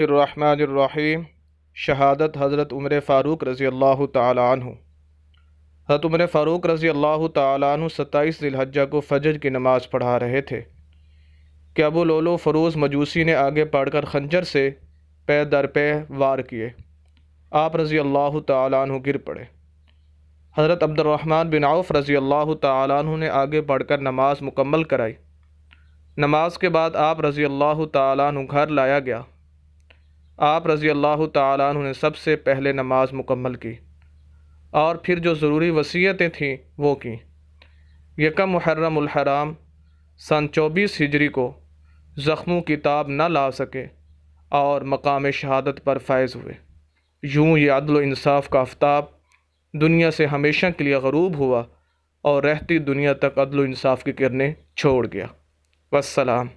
रहमानिर्रहीम। शहादत हज़रत उमर फ़ारूक रज़ी अल्लाह ताला अन्हु। हज़रत उमर फ़ारूक रज़ी अल्लाह ताला अन्हु 27 ज़िलहज्जा को फ़जर की नमाज़ पढ़ा रहे थे कि अबू लोलो फ़रोज़ मजूसी ने आगे पढ़कर खंजर से पैर दर पैर वार किए। आप रज़ी अल्लाह ताला अन्हु गिर पड़े। हज़रत अब्दुर्रहमान बिन औफ़ रज़ी अल्लाह ताला अन्हु ने आगे बढ़कर नमाज मुकम्मल कराई। नमाज के बाद आप रज़ी अल्लाह ताला अन्हु घर लाया गया। आप रज़ी अल्लाह ताला अन्हु ने सबसे पहले नमाज मुकम्मल की और फिर जो ज़रूरी वसीयतें थीं वो की। यकम मुहर्रमुल हराम सन 24 हिजरी को ज़ख्मों की ताब न ला सके और मकाम शहादत पर फ़ैज़ हुए। यूँ ये अदल इंसाफ का आफ्ताब दुनिया से हमेशा के लिए ग़रूब हुआ और रहती दुनिया तक अदल इंसाफ की किरणें छोड़ गया। वस्सलाम।